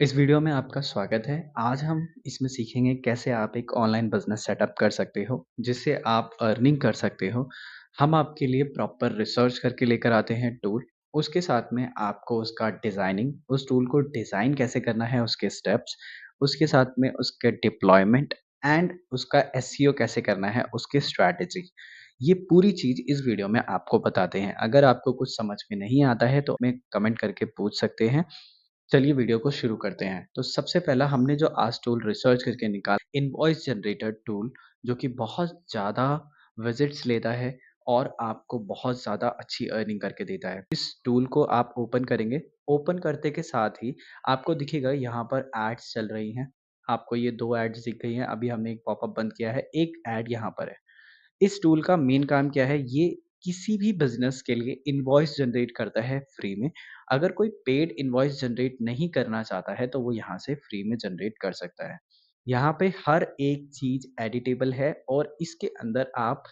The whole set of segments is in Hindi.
इस वीडियो में आपका स्वागत है। आज हम इसमें सीखेंगे कैसे आप एक ऑनलाइन बिज़नेस सेटअप कर सकते हो, जिससे आप अर्निंग कर सकते हो। हम आपके लिए प्रॉपर रिसर्च करके लेकर आते हैं टूल। उसके साथ में आपको उसका डिज़ाइनिंग, उस टूल को डिज़ाइन कैसे करना है, उसके स्टेप्स, उसके साथ में उसके डिप्लॉयमेंट एंड उसका एसईओ कैसे करना है, उसकी स्ट्रैटेजी। ये पूरी चीज़ इस वीडियो में आपको बताते हैं। अगर आपको कुछ समझ में नहीं आता है तो हमें कमेंट करके पूछ सकते हैं। चलिए वीडियो को शुरू करते हैं। तो सबसे पहला हमने जो आज टूल रिसर्च करके निकाला इनवॉइस जनरेटर टूल, जो कि बहुत ज़्यादा विज़िट्स लेता है और आपको बहुत ज़्यादा अच्छी अर्निंग करके देता है। इस टूल को आप ओपन करेंगे, ओपन करते के साथ ही आपको दिखेगा यहाँ पर एड्स चल रही हैं। आपको ये 2 एड्स दिख गई हैं, अभी हमने एक पॉपअप बंद किया है, एक एड यहाँ पर है। इस टूल का मेन काम क्या है? ये किसी भी बिज़नेस के लिए इनवॉइस जनरेट करता है फ्री में। अगर कोई पेड इनवॉइस जनरेट नहीं करना चाहता है, तो वो यहाँ से फ्री में जनरेट कर सकता है। यहाँ पे हर एक चीज़ एडिटेबल है और इसके अंदर आप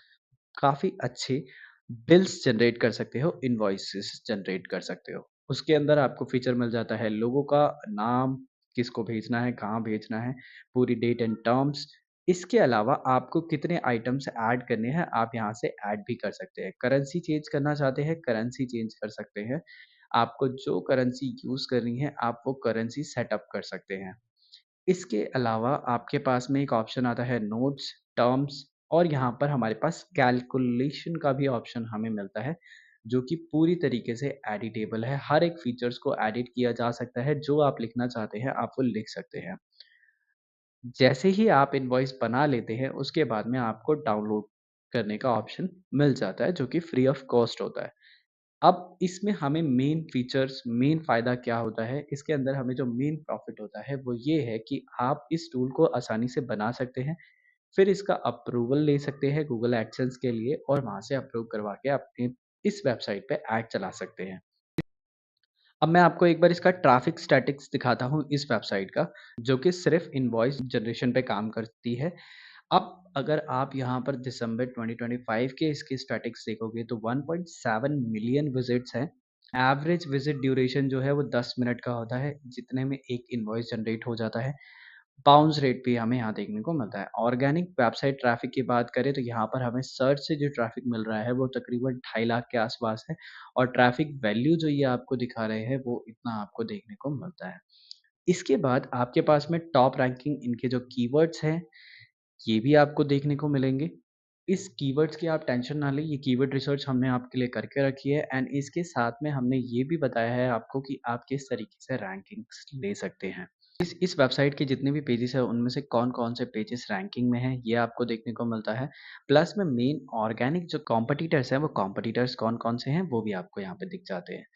काफ़ी अच्छे बिल्स जनरेट कर सकते हो, इनवॉइसेस जनरेट कर सकते हो। उसके अंदर आपको फीचर मिल जाता है लोगों का नाम, किसको भेजना है, कहाँ भेजना है, पूरी डेट एंड टर्म्स। इसके अलावा आपको कितने आइटम्स ऐड करने हैं, आप यहाँ से ऐड भी कर सकते हैं। करेंसी चेंज करना चाहते हैं, करेंसी चेंज कर सकते हैं। आपको जो करेंसी यूज़ करनी है, आप वो करेंसी सेटअप कर सकते हैं। इसके अलावा आपके पास में एक ऑप्शन आता है नोट्स, टर्म्स और यहाँ पर हमारे पास कैलकुलेशन का भी ऑप्शन हमें मिलता है, जो कि पूरी तरीके से एडिटेबल है। हर एक फीचर्स को एडिट किया जा सकता है, जो आप लिखना चाहते हैं, आप वो लिख सकते हैं। जैसे ही आप इनवॉइस बना लेते हैं, उसके बाद में आपको डाउनलोड करने का ऑप्शन मिल जाता है, जो कि फ्री ऑफ कॉस्ट होता है। अब इसमें हमें मेन फीचर्स, मेन फ़ायदा क्या होता है, इसके अंदर हमें जो मेन प्रॉफ़िट होता है, वो ये है कि आप इस टूल को आसानी से बना सकते हैं, फिर इसका अप्रूवल ले सकते हैं गूगल एडसेंस के लिए और वहाँ से अप्रूव करवा के अपने इस वेबसाइट पे ऐड चला सकते हैं। अब मैं आपको एक बार इसका ट्रैफ़िक स्टैटिक्स दिखाता हूँ इस वेबसाइट का, जो कि सिर्फ़ इनवॉइस जनरेशन पे काम करती है। अब अगर आप यहाँ पर दिसंबर 2025 के इसके स्टैटिक्स देखोगे तो 1.7 मिलियन विज़िट्स हैं। एवरेज विज़िट ड्यूरेशन जो है वो 10 मिनट का होता है, जितने में एक इनवॉइस जनरेट हो जाता है। बाउंस रेट भी हमें यहाँ देखने को मिलता है। ऑर्गेनिक वेबसाइट ट्रैफ़िक की बात करें तो यहाँ पर हमें सर्च से जो ट्रैफ़िक मिल रहा है वो तकरीबन 2.5 लाख के आस-पास है और ट्रैफ़िक वैल्यू जो ये आपको दिखा रहे हैं वो इतना आपको देखने को मिलता है। इसके बाद आपके पास में टॉप रैंकिंग इनके जो कीवर्ड्स हैं, ये भी आपको देखने को मिलेंगे। इस कीवर्ड्स की आप टेंशन ना लें, ये कीवर्ड रिसर्च हमने आपके लिए करके रखी है एंड इसके साथ में हमने ये भी बताया है आपको कि आप किस तरीके से रैंकिंग्स ले सकते हैं। इस वेबसाइट के जितने भी पेजेस हैं, उनमें से कौन-कौन से पेजेस रैंकिंग में हैं, ये आपको देखने को मिलता है। प्लस में मेन ऑर्गेनिक जो कॉम्पिटिटर्स हैं, वो कॉम्पिटिटर्स कौन-कौन से हैं, वो भी आपको यहाँ पे दिख जाते हैं।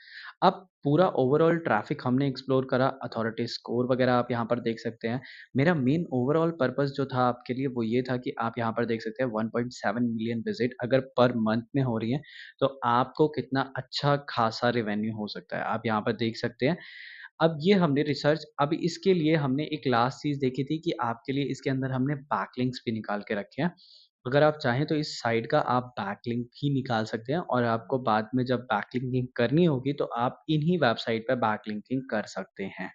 अब पूरा ओवरऑल ट्रैफ़िक हमने एक्सप्लोर करा, अथॉरिटी स्कोर वगैरह आप यहाँ पर देख सकते हैं। मेरा मेन ओवरऑल पर्पज़ जो था आपके लिए वो ये था कि आप यहाँ पर देख सकते हैं 1.7 मिलियन विज़िट अगर पर मंथ में हो रही है, तो आपको कितना अच्छा खासा रेवेन्यू हो सकता है। आप यहाँ पर देख सकते हैं। अब ये हमने रिसर्च अब इसके लिए हमने एक लास्ट चीज़ देखी थी कि आपके लिए इसके अंदर हमने बैकलिंक्स भी निकाल के रखे हैं। अगर आप चाहें तो इस साइट का आप बैकलिंक भी निकाल सकते हैं और आपको बाद में जब बैकलिंकिंग करनी होगी तो आप इन्हीं वेबसाइट पे बैकलिंकिंग कर सकते हैं।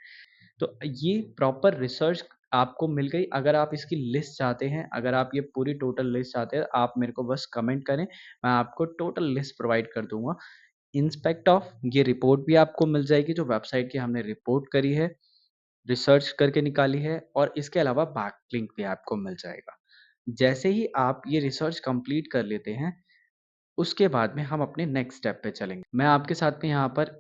तो ये प्रॉपर रिसर्च आपको मिल गई। अगर आप इसकी लिस्ट चाहते हैं, अगर आप ये पूरी टोटल लिस्ट चाहते हैं, आप मेरे को बस कमेंट करें, मैं आपको टोटल लिस्ट प्रोवाइड कर दूँगा। इंस्पेक्ट ऑफ ये रिपोर्ट भी आपको मिल जाएगी जो वेबसाइट की हमने रिपोर्ट करी है, रिसर्च करके निकाली है और इसके अलावा बैकलिंक भी आपको मिल जाएगा। जैसे ही आप ये रिसर्च कंप्लीट कर लेते हैं, उसके बाद में हम अपने नेक्स्ट स्टेप पे चलेंगे। मैं आपके साथ में यहाँ पर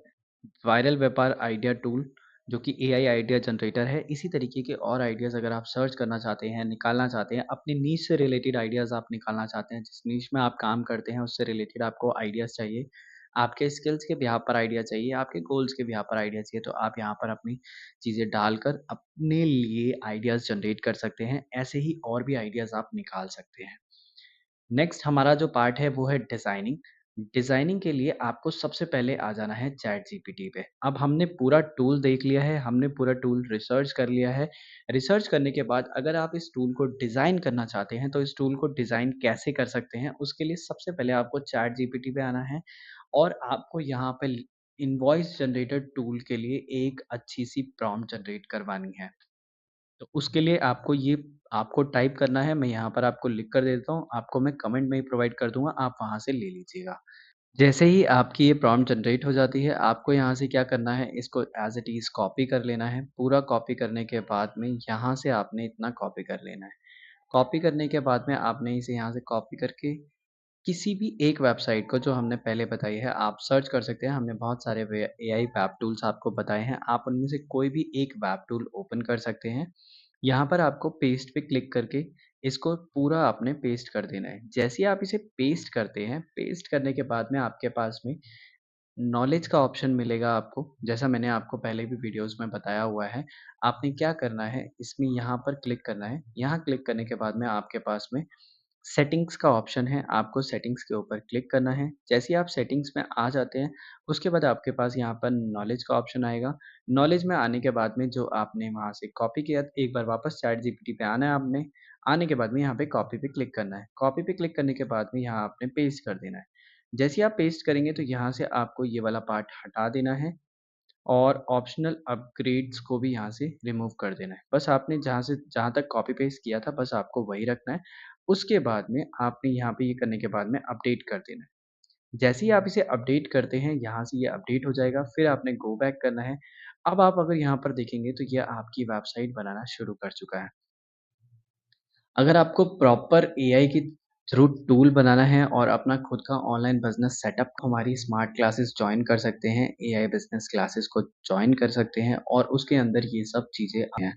वायरल व्यापार आइडिया टूल जो कि एआई आइडिया जनरेटर है, इसी तरीके के और आइडियाज़ अगर आप सर्च करना चाहते हैं, निकालना चाहते हैं, अपनी नीश से रिलेटेड आइडियाज़ आप निकालना चाहते हैं, जिस नीश में आप काम करते हैं, उससे रिलेटेड आपको आइडियाज़ चाहिए, आपके स्किल्स के बिहाफ़ पर आइडिया चाहिए, आपके गोल्स के बिहाफ़ पर आइडिया चाहिए, तो आप यहाँ पर अपनी चीज़ें डालकर अपने लिए आइडियाज़ जनरेट कर सकते हैं। ऐसे ही और भी आइडियाज़ आप निकाल सकते हैं। नेक्स्ट हमारा जो पार्ट है वो है डिज़ाइनिंग। डिज़ाइनिंग के लिए आपको सबसे पहले आ जाना है चैटजीपीटी पे। अब हमने पूरा टूल देख लिया है, हमने पूरा टूल रिसर्च कर लिया है। रिसर्च करने के बाद अगर आप इस टूल को डिज़ाइन करना चाहते हैं, तो इस टूल को डिज़ाइन कैसे कर सकते हैं, उसके लिए सबसे पहले आपको चैटजीपीटी पे आना है और आपको यहाँ पे इनवॉइस जनरेटर टूल के लिए एक अच्छी-सी प्रॉम्प्ट जनरेट करवानी है। तो उसके लिए आपको टाइप करना है, मैं यहाँ पर आपको लिख कर दे देता हूँ, आपको मैं कमेंट में ही प्रोवाइड कर दूँगा, आप वहाँ से ले लीजिएगा। जैसे ही आपकी ये प्रॉम्प्ट जनरेट हो जाती है, आपको यहाँ से क्या करना है, इसको एज़ इट इज़ कॉपी कर लेना है। पूरा कॉपी करने के बाद में यहाँ से आपने इतना कॉपी कर लेना है। कॉपी करने के बाद में आपने इसे यहाँ से कॉपी करके किसी भी एक वेबसाइट को जो हमने पहले बताई है, आप सर्च कर सकते हैं। हमने बहुत सारे वे एआई वेब टूल्स आपको बताए हैं, आप उनमें से कोई भी एक वेब टूल ओपन कर सकते हैं। यहाँ पर आपको पेस्ट पे क्लिक करके इसको पूरा आपने पेस्ट कर देना है। जैसे ही आप इसे पेस्ट करते हैं, पेस्ट करने के बाद में आपके पास में नॉलेज का ऑप्शन मिलेगा आपको, जैसा मैंने आपको पहले भी वीडियोज़ में बताया हुआ है। आपने क्या करना है, इसमें यहाँ पर क्लिक करना है। यहाँ क्लिक करने के बाद में आपके पास में सेटिंग्स का ऑप्शन है, आपको सेटिंग्स के ऊपर क्लिक करना है। जैसे ही आप सेटिंग्स में आ जाते हैं, उसके बाद आपके पास यहाँ पर नॉलेज का ऑप्शन आएगा। नॉलेज में आने के बाद में जो आपने वहाँ से कॉपी किया, एक बार वापस चैटजीपीटी पे आना है आपने। आने के बाद में यहाँ पे कॉपी पे क्लिक करना है। कॉपी पे क्लिक करने के बाद में यहाँ आपने पेस्ट कर देना है। जैसे ही आप पेस्ट करेंगे तो यहाँ से आपको ये वाला पार्ट हटा देना है और ऑप्शनल अपग्रेड्स को भी यहाँ से रिमूव कर देना है। बस आपने जहाँ तक कॉपी पेस्ट किया था बस आपको वही रखना है। उसके बाद में आपने यहाँ पे ये करने के बाद में अपडेट कर देना है। जैसे ही आप इसे अपडेट करते हैं, यहाँ से ये अपडेट हो जाएगा, फिर आपने गो बैक करना है। अब आप अगर यहाँ पर देखेंगे तो ये आपकी वेबसाइट बनाना शुरू कर चुका है। अगर आपको प्रॉपर एआई के थ्रू टूल बनाना है और अपना खुद का ऑनलाइन बिज़नेस सेटअप हमारी स्मार्ट क्लासेस जॉइन कर सकते हैं, एआई बिज़नेस क्लासेस को जॉइन कर सकते हैं और उसके अंदर ये सब चीज़ें हैं।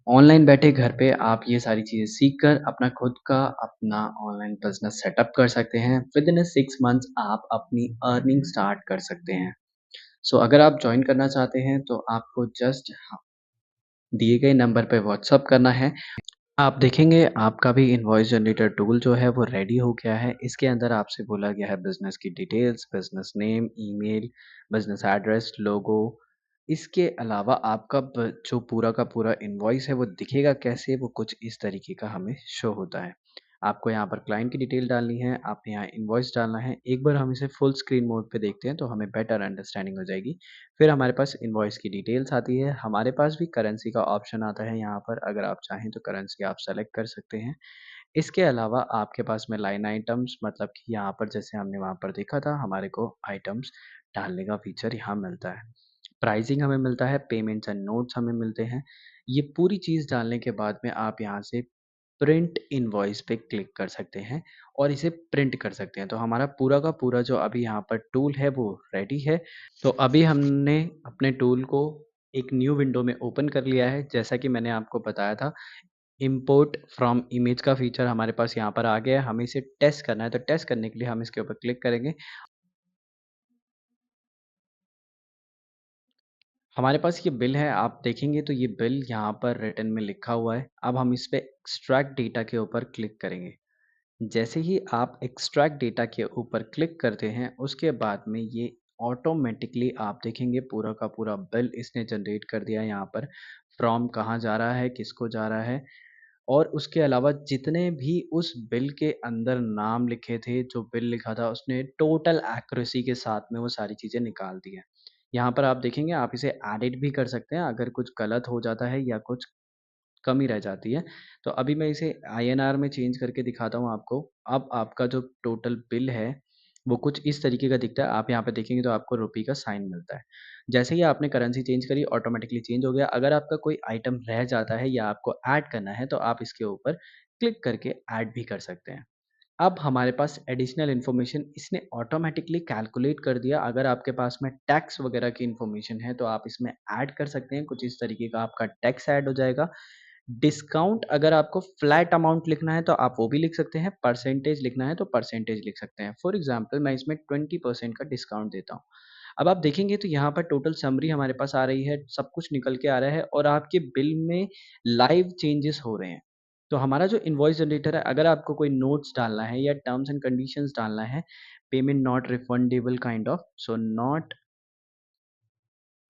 ऑनलाइन बैठे घर पे आप ये सारी चीज़ें सीख कर अपना ऑनलाइन बिज़नेस सेटअप कर सकते हैं। विदिन 6 मंथ्स आप अपनी अर्निंग स्टार्ट कर सकते हैं। सो अगर आप जॉइन करना चाहते हैं तो आपको जस्ट दिए गए नंबर पे व्हाट्सएप करना है। आप देखेंगे आपका भी इनवॉइस जनरेटर टूल जो है वो रेडी हो गया है। इसके अंदर आपसे बोला गया है बिज़नेस की details, business name, email, business address, logo. इसके अलावा आपका जो पूरा का पूरा इनवॉइस है वो दिखेगा कैसे, वो कुछ इस तरीके का हमें शो होता है। आपको यहाँ पर क्लाइंट की डिटेल डालनी है, आपने यहाँ इनवॉइस डालना है। एक बार हम इसे फुल स्क्रीन मोड पे देखते हैं तो हमें बेटर अंडरस्टैंडिंग हो जाएगी। फिर हमारे पास इनवॉइस की डिटेल्स आती है, हमारे पास भी करेंसी का ऑप्शन आता है यहाँ पर, अगर आप चाहें तो करेंसी आप सेलेक्ट कर सकते हैं। इसके अलावा आपके पास में लाइन आइटम्स मतलब कि यहाँ पर जैसे हमने वहाँ पर देखा था, हमारे को आइटम्स डालने का फीचर यहाँ मिलता है। प्राइसिंग हमें मिलता है, पेमेंट्स एंड नोट्स हमें मिलते हैं। ये पूरी चीज़ डालने के बाद में आप यहाँ से प्रिंट इनवॉइस पे क्लिक कर सकते हैं और इसे प्रिंट कर सकते हैं। तो हमारा पूरा का पूरा जो अभी यहाँ पर टूल है वो रेडी है। तो अभी हमने अपने टूल को एक न्यू विंडो में ओपन कर लिया है। जैसा कि मैंने आपको बताया था, इम्पोर्ट फ्रॉम इमेज का फीचर हमारे पास यहाँ पर आ गया है। हमें इसे टेस्ट करना है, तो टेस्ट करने के लिए हम इसके ऊपर क्लिक करेंगे। हमारे पास ये बिल है, आप देखेंगे तो ये बिल यहाँ पर रिटन में लिखा हुआ है। अब हम इस पे एक्सट्रैक्ट डेटा के ऊपर क्लिक करेंगे। जैसे ही आप एक्सट्रैक्ट डेटा के ऊपर क्लिक करते हैं, उसके बाद में ये ऑटोमेटिकली आप देखेंगे पूरा का पूरा बिल इसने जनरेट कर दिया है यहाँ पर। फ्रॉम कहाँ जा रहा है, किसको जा रहा है और उसके अलावा जितने भी उस बिल के अंदर नाम लिखे थे, जो बिल लिखा था उसने टोटल एक्यूरेसी के साथ में वो सारी चीज़ें निकाल दी हैं। यहाँ पर आप देखेंगे आप इसे एडिट भी कर सकते हैं अगर कुछ गलत हो जाता है या कुछ कमी रह जाती है। तो अभी मैं इसे आईएनआर में चेंज करके दिखाता हूँ आपको। अब आपका जो टोटल बिल है, वो कुछ इस तरीके का दिखता है। आप यहाँ पे देखेंगे तो आपको रुपए का साइन मिलता है। जैसे ही आपने करेंसी चेंज करी ऑटोमेटिकली चेंज हो गया। अगर आपका कोई आइटम रह जाता है या आपको ऐड करना है तो आप इसके ऊपर क्लिक करके ऐड भी कर सकते हैं। अब हमारे पास एडिशनल इन्फॉर्मेशन इसने ऑटोमेटिकली कैलकुलेट कर दिया। अगर आपके पास में टैक्स वगैरह की इन्फॉर्मेशन है तो आप इसमें ऐड कर सकते हैं। कुछ इस तरीके का आपका टैक्स ऐड हो जाएगा। डिस्काउंट अगर आपको फ्लैट अमाउंट लिखना है तो आप वो भी लिख सकते हैं, परसेंटेज लिखना है तो परसेंटेज लिख सकते हैं। फॉर एग्ज़ाम्पल मैं इसमें 20% का डिस्काउंट देता हूँ। अब आप देखेंगे तो यहाँ पर टोटल समरी हमारे पास आ रही है, सब कुछ निकल के आ रहा है और आपके बिल में लाइव चेंजेस हो रहे हैं। तो हमारा जो इनवॉइस जनरेटर है, अगर आपको कोई नोट्स डालना है या टर्म्स एंड कंडीशंस डालना है, payment not refundable kind of, so not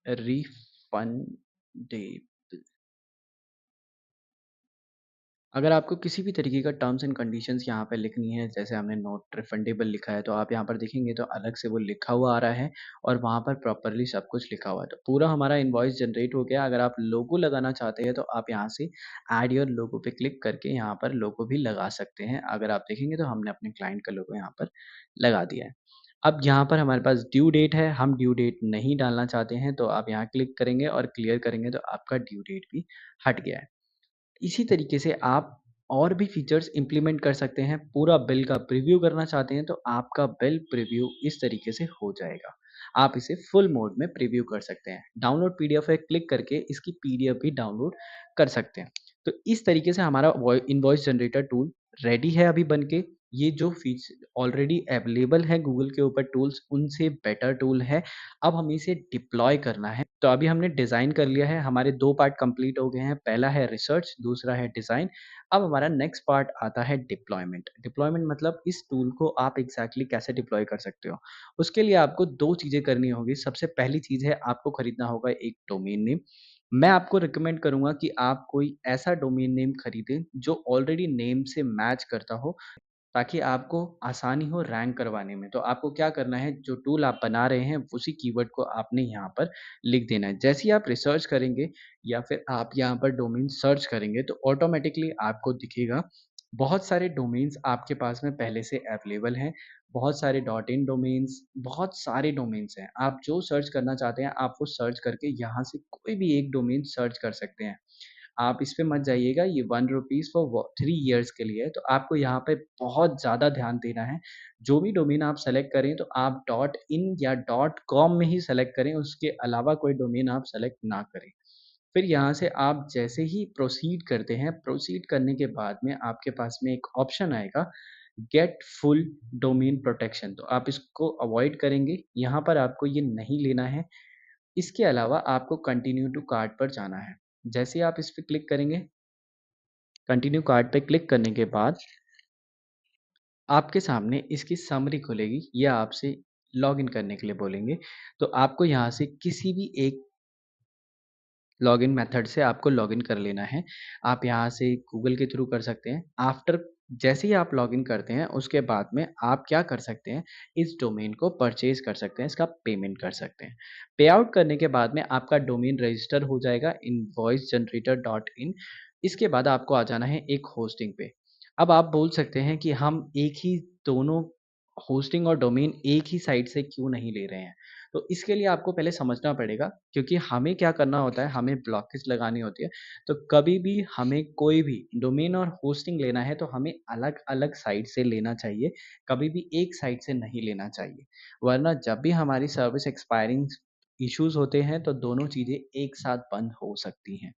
refundable. अगर आपको किसी भी तरीके का टर्म्स एंड कंडीशंस यहाँ पे लिखनी है, जैसे हमने नॉट रिफंडेबल लिखा है, तो आप यहाँ पर देखेंगे तो अलग से वो लिखा हुआ आ रहा है और वहाँ पर प्रॉपर्ली सब कुछ लिखा हुआ है। तो पूरा हमारा इनवॉइस जनरेट हो गया। अगर आप लोगो लगाना चाहते हैं, तो आप यहाँ से ऐड योर लोगो पे क्लिक करके यहाँ पर लोगो भी लगा सकते हैं। अगर आप देखेंगे तो हमने अपने क्लाइंट का लोगो यहाँ पर लगा दिया है। अब यहाँ पर हमारे पास ड्यू डेट है, हम ड्यू डेट नहीं डालना चाहते हैं, तो आप यहाँ क्लिक करेंगे और क्लियर करेंगे तो आपका ड्यू डेट भी हट गया है। इसी तरीके से आप और भी फीचर्स इम्प्लीमेंट कर सकते हैं। पूरा बिल का प्रीव्यू करना चाहते हैं तो आपका बिल प्रीव्यू इस तरीके से हो जाएगा। आप इसे फुल मोड में प्रीव्यू कर सकते हैं। डाउनलोड पीडीएफ पे क्लिक करके इसकी पीडीएफ भी डाउनलोड कर सकते हैं। तो इस तरीके से हमारा इनवॉइस जनरेटर टूल रेडी है अभी बन के। ये जो फीच ऑलरेडी अवेलेबल है गूगल के ऊपर टूल्स, उनसे बेटर टूल है। अब हमें इसे डिप्लॉय करना है। तो अभी हमने डिज़ाइन कर लिया है, हमारे 2 पार्ट कंप्लीट हो गए हैं। पहला है रिसर्च, दूसरा है डिज़ाइन। अब हमारा नेक्स्ट पार्ट आता है डिप्लॉयमेंट। डिप्लॉयमेंट मतलब इस टूल को आप एग्ज़ैक्टली कैसे डिप्लॉय कर सकते हो। उसके लिए आपको 2 चीज़ें करनी होगी। सबसे पहली चीज़ है, आपको खरीदना होगा एक डोमेन नेम। मैं आपको रिकमेंड करूँगा कि आप कोई ऐसा डोमेन नेम खरीदें जो ऑलरेडी नेम से मैच करता हो, ताकि आपको आसानी हो रैंक करवाने में। तो आपको क्या करना है, जो टूल आप बना रहे हैं उसी कीवर्ड को आपने यहाँ पर लिख देना है। जैसे ही आप रिसर्च करेंगे या फिर आप यहाँ पर डोमेन सर्च करेंगे तो ऑटोमेटिकली आपको दिखेगा बहुत सारे डोमेन्स आपके पास में पहले से अवेलेबल हैं। बहुत सारे डॉट इन डोमेन्स, बहुत सारे डोमेन्स हैं। आप जो सर्च करना चाहते हैं आप वो सर्च करके यहाँ से कोई भी एक डोमेन सर्च कर सकते हैं। आप इस पे मत जाइएगा, ये ₹1 फॉर व 3 इयर्स के लिए है, तो आपको यहाँ पे बहुत ज़्यादा ध्यान देना है। जो भी डोमेन आप सेलेक्ट करें, तो आप डॉट इन या डॉट कॉम में ही सेलेक्ट करें, उसके अलावा कोई डोमेन आप सेलेक्ट ना करें। फिर यहाँ से आप जैसे ही प्रोसीड करते हैं, प्रोसीड करने के बाद में आपके पास में एक ऑप्शन आएगा, गेट फुल डोमेन प्रोटेक्शन, तो आप इसको अवॉइड करेंगे, यहाँ पर आपको ये नहीं लेना है। इसके अलावा आपको कंटिन्यू टू कार्ट पर जाना है। जैसे ही आप इस पे क्लिक करेंगे, कंटिन्यू कार्ट पे क्लिक करने के बाद आपके सामने इसकी समरी खुलेगी। ये आपसे लॉगिन करने के लिए बोलेंगे। तो आपको यहाँ से किसी भी एक लॉगिन मेथड से आपको लॉगिन कर लेना है। आप यहाँ से गूगल के थ्रू कर सकते हैं। आफ्टर जैसे ही आप लॉगिन करते हैं, उसके बाद में आप क्या कर सकते हैं, इस डोमेन को परचेज़ कर सकते हैं, इसका पेमेंट कर सकते हैं। पे आउट करने के बाद में आपका डोमेन रजिस्टर हो जाएगा invoicegenerator.in। इसके बाद आपको आ जाना है एक होस्टिंग पे। अब आप बोल सकते हैं कि हम एक ही दोनों होस्टिंग और डोमेन एक ही साइट से क्यों नहीं ले रहे हैं? तो इसके लिए आपको पहले समझना पड़ेगा, क्योंकि हमें क्या करना होता है, हमें ब्लॉकेज लगानी होती है। तो कभी भी हमें कोई भी डोमेन और होस्टिंग लेना है तो हमें अलग-अलग साइट से लेना चाहिए, कभी भी एक साइट से नहीं लेना चाहिए। वरना जब भी हमारी सर्विस एक्सपायरिंग इश्यूज़ होते हैं तो दोनों चीज़ें एक साथ बंद हो सकती हैं।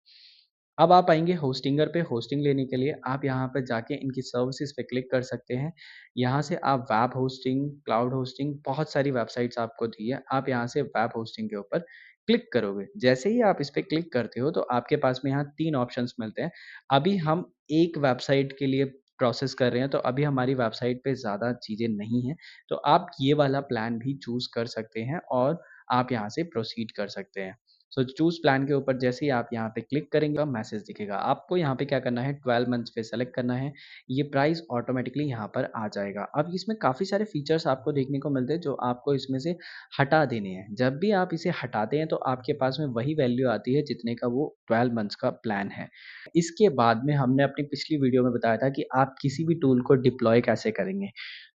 अब आप आएँगे होस्टिंगर पे, होस्टिंग लेने के लिए आप यहाँ पे जाके इनकी सर्विसेज़ पे क्लिक कर सकते हैं। यहाँ से आप वेब होस्टिंग, क्लाउड होस्टिंग, बहुत सारी वेबसाइट्स आपको दी है। आप यहाँ से वेब होस्टिंग के ऊपर क्लिक करोगे। जैसे ही आप इस पे क्लिक करते हो तो आपके पास में यहाँ 3 ऑप्शंस मिलते हैं। अभी हम एक वेबसाइट के लिए प्रोसेस कर रहे हैं, तो अभी हमारी वेबसाइट पे ज़्यादा चीज़ें नहीं हैं। तो आप ये वाला प्लान भी चूज़ कर सकते हैं और आप यहाँ से प्रोसीड कर सकते हैं। सो चूज़ प्लान के ऊपर जैसे ही आप यहाँ पे क्लिक करेंगे, मैसेज दिखेगा। आपको यहाँ पे क्या करना है, 12 मंथ्स पे सेलेक्ट करना है। ये प्राइस ऑटोमेटिकली यहाँ पर आ जाएगा। अब इसमें काफ़ी सारे फीचर्स आपको देखने को मिलते हैं जो आपको इसमें से हटा देने हैं। जब भी आप इसे हटाते हैं तो आपके पास में वही वैल्यू आती है जितने का वो 12 मंथ्स का प्लान है। इसके बाद में हमने अपनी पिछली वीडियो में बताया था कि आप किसी भी टूल को डिप्लॉय कैसे करेंगे।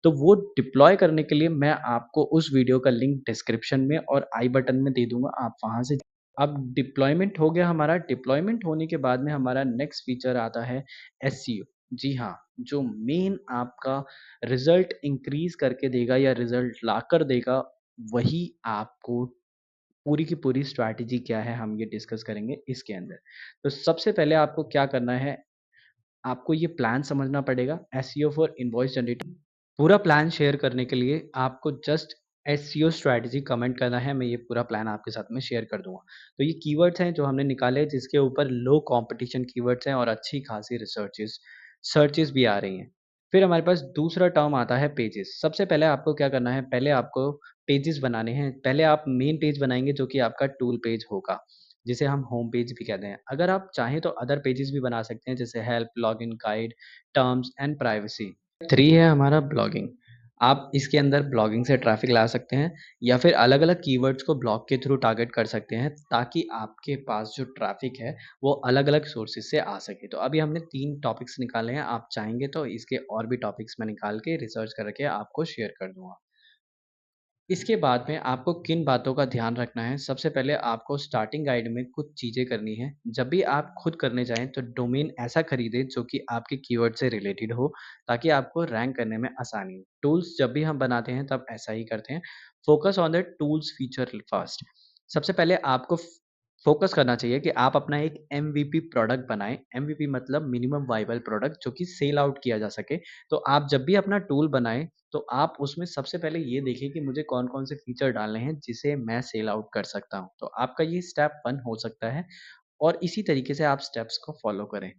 तो वो डिप्लॉय करने के लिए मैं आपको उस वीडियो का लिंक डिस्क्रिप्शन में और आई बटन में दे दूँगा, आप वहाँ से। अब डिप्लॉयमेंट हो गया हमारा, डिप्लॉयमेंट होने के बाद में हमारा नेक्स्ट फीचर आता है एसईओ। जी हाँ, जो मेन आपका रिज़ल्ट इंक्रीज़ करके देगा या रिज़ल्ट लाकर देगा, वही आपको पूरी की पूरी स्ट्रैटेजी क्या है, हम ये डिस्कस करेंगे इसके अंदर। तो सबसे पहले आपको क्या करना है, आपको ये प्लान समझना पड़ेगा, एसईओ फॉर इनवॉइस जनरेटिंग। पूरा प्लान शेयर करने के लिए आपको जस्ट एसईओ स्ट्रैटेजी कमेंट करना है, मैं ये पूरा प्लान आपके साथ में शेयर कर दूँगा। तो ये कीवर्ड्स हैं जो हमने निकाले हैं जिसके ऊपर लो कॉम्पिटिशन कीवर्ड्स हैं और अच्छी खासी रिसर्चेज़ सर्चेज़ भी आ रही हैं। फिर हमारे पास दूसरा टर्म आता है पेजेज़। सबसे पहले आपको क्या करना है, पहले आपको पेजेज़ बनाने हैं। पहले आप मेन पेज बनाएँगे जो कि आपका टूल पेज होगा। जिसे हम होम पेज भी कहते हैं। अगर आप चाहें तो अदर पेजेस भी बना सकते हैं जैसे help, login guide, terms and privacy. 3 है हमारा ब्लॉगिंग। आप इसके अंदर ब्लॉगिंग से ट्रैफ़िक ला सकते हैं या फिर अलग-अलग कीवर्ड्स को ब्लॉग के थ्रू टारगेट कर सकते हैं ताकि आपके पास जो ट्रैफ़िक है वो अलग-अलग सोर्सेज़ से आ सके। तो अभी हमने 3 टॉपिक्स निकाले हैं, आप चाहेंगे तो इसके और भी टॉपिक्स मैं निकाल के रिसर्च करके आपको शेयर कर दूँगा। इसके बाद में आपको किन बातों का ध्यान रखना है, सबसे पहले आपको स्टार्टिंग गाइड में कुछ चीज़ें करनी है। जब भी आप खुद करने जाएँ तो डोमेन ऐसा खरीदें जो कि आपके कीवर्ड से रिलेटेड हो, ताकि आपको रैंक करने में आसानी हो। टूल्स जब भी हम बनाते हैं तब ऐसा ही करते हैं। Focus on the tools feature first. सबसे पहले आपको फोकस करना चाहिए कि आप अपना एक एमवीपी प्रोडक्ट बनाएँ। एमवीपी मतलब मिनिमम वाएबल प्रोडक्ट जो कि सेल आउट किया जा सके। तो आप जब भी अपना टूल बनाएँ तो आप उसमें सबसे पहले ये देखिए कि मुझे कौन-कौन से फीचर डालने हैं जिसे मैं सेल आउट कर सकता हूँ। तो आपका ये स्टेप 1 हो सकता है और इसी तरीके से आप स्टेप्स को फॉलो करें।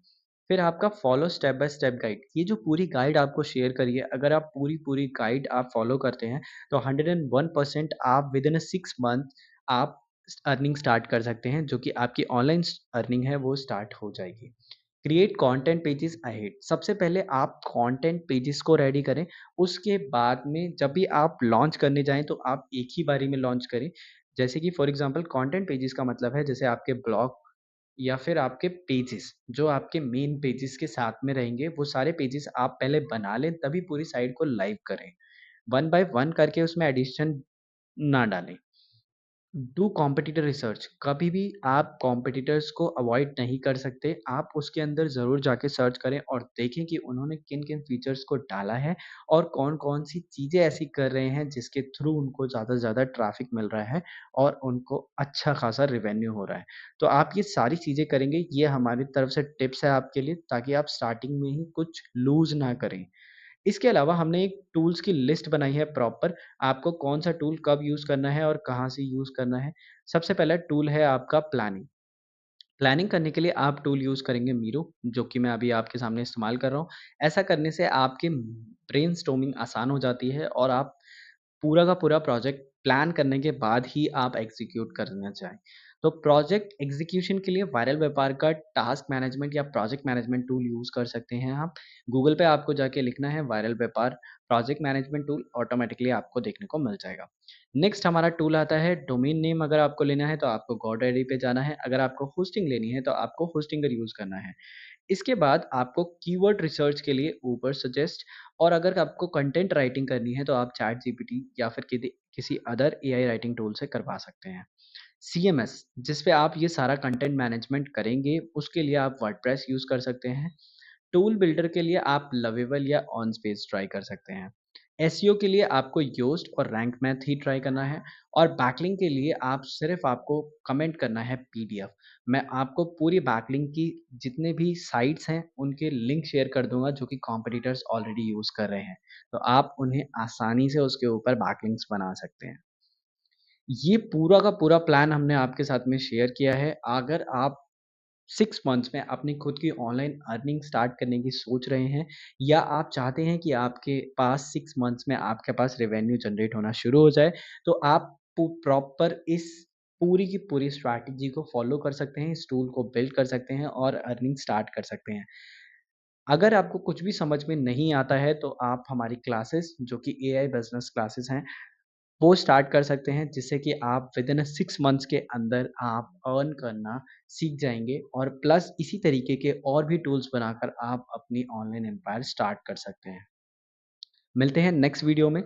फिर आपका follow step by step guide. ये जो पूरी गाइड आपको शेयर करी है, अगर आप पूरी-पूरी गाइड आप फॉलो करते हैं, तो 101% आप विदिन अ 6 मंथ आप अर्निंग स्टार्ट कर सकते हैं, जो कि आपकी ऑनलाइन अर्निंग है वो स्टार्ट हो जाएगी। Create content pages ahead. सबसे पहले आप कंटेंट पेजेस को रेडी करें, उसके बाद में जब भी आप लॉन्च करने जाएँ तो आप एक ही बारी में लॉन्च करें। जैसे कि फॉर एग्ज़ाम्पल कंटेंट पेजेस का मतलब है जैसे आपके ब्लॉग या फिर आपके पेजेस, जो आपके मेन पेजेस के साथ में रहेंगे, वो सारे पेजेस आप पहले बना लें तभी पूरी साइट को लाइव करें। वन बाय वन करके उसमें एडिशन ना डालें। Do competitor research. कभी भी आप कॉम्पिटिटर्स को अवॉइड नहीं कर सकते। आप उसके अंदर ज़रूर जाके सर्च करें और देखें कि उन्होंने किन-किन फीचर्स को डाला है और कौन-कौन सी चीज़ें ऐसी कर रहे हैं जिसके थ्रू उनको ज़्यादा से ज़्यादा ट्रैफ़िक मिल रहा है और उनको अच्छा खासा रेवेन्यू हो रहा है। तो आप ये सारी चीज़ें करेंगे, ये हमारी तरफ से टिप्स है आपके लिए ताकि आप स्टार्टिंग में ही कुछ लूज़ ना करें। इसके अलावा हमने एक टूल्स की लिस्ट बनाई है प्रॉपर, आपको कौन-सा टूल कब यूज़ करना है और कहाँ से यूज़ करना है। सबसे पहला टूल है आपका प्लानिंग। प्लानिंग करने के लिए आप टूल यूज़ करेंगे मीरो, जो कि मैं अभी आपके सामने इस्तेमाल कर रहा हूँ। ऐसा करने से आपके ब्रेनस्टॉर्मिंग आसान हो जाती है और आप पूरा का पूरा प्रोजेक्ट प्लान करने के बाद ही आप एग्ज़ीक्यूट करना चाहें। तो प्रोजेक्ट एग्ज़ीक्यूशन के लिए वायरल व्यापार का टास्क मैनेजमेंट या प्रोजेक्ट मैनेजमेंट टूल यूज़ कर सकते हैं आप। गूगल पे आपको जाके लिखना है वायरल व्यापार प्रोजेक्ट मैनेजमेंट टूल, ऑटोमैटिकली आपको देखने को मिल जाएगा। नेक्स्ट हमारा टूल आता है डोमेन नेम। अगर आपको लेना है तो आपको GoDaddy पे जाना है, अगर आपको होस्टिंग लेनी है तो आपको होस्टिंगर यूज़ करना है। इसके बाद आपको कीवर्ड रिसर्च के लिए उबर सजेस्ट, और अगर आपको कंटेंट राइटिंग करनी है तो आप चैट जीपीटी या फिर किसी अदर एआई राइटिंग टूल से करवा सकते हैं। सीएमएस जिस पे आप ये सारा कंटेंट मैनेजमेंट करेंगे, उसके लिए आप वर्डप्रेस यूज़ कर सकते हैं। टूल बिल्डर के लिए आप लवेबल या ऑनस्पेस ट्राई कर सकते हैं। एसईओ के लिए आपको योस्ट और रैंक मैथ ही ट्राई करना है, और बैकलिंक के लिए आप सिर्फ आपको कमेंट करना है पीडीएफ। मैं आपको पूरी बैकलिंक की जितने भी साइट्स हैं उनके लिंक शेयर कर दूंगा जो कि कॉम्पिटिटर्स ऑलरेडी यूज़ कर रहे हैं, तो आप उन्हें आसानी से उसके ऊपर बैकलिंक्स बना सकते हैं। ये पूरा का पूरा प्लान हमने आपके साथ में शेयर किया है। अगर आप 6 मंथ्स में अपनी खुद की ऑनलाइन अर्निंग स्टार्ट करने की सोच रहे हैं, या आप चाहते हैं कि आपके पास 6 मंथ्स में आपके पास रेवेन्यू जनरेट होना शुरू हो जाए, तो आप प्रॉपर इस पूरी की पूरी स्ट्रैटेजी को फॉलो कर सकते हैं, इस टूल को बिल्ड कर सकते हैं और अर्निंग स्टार्ट कर सकते हैं। अगर आपको कुछ भी समझ में नहीं आता है, तो आप हमारी क्लासेस जो कि एआई बिज़नेस क्लासेस हैं, वो स्टार्ट कर सकते हैं, जिससे कि आप विदिन अ 6 मंथ्स के अंदर आप अर्न करना सीख जाएँगे, और प्लस इसी तरीके के और भी टूल्स बनाकर आप अपनी ऑनलाइन एम्पायर स्टार्ट कर सकते हैं। मिलते हैं नेक्स्ट वीडियो में।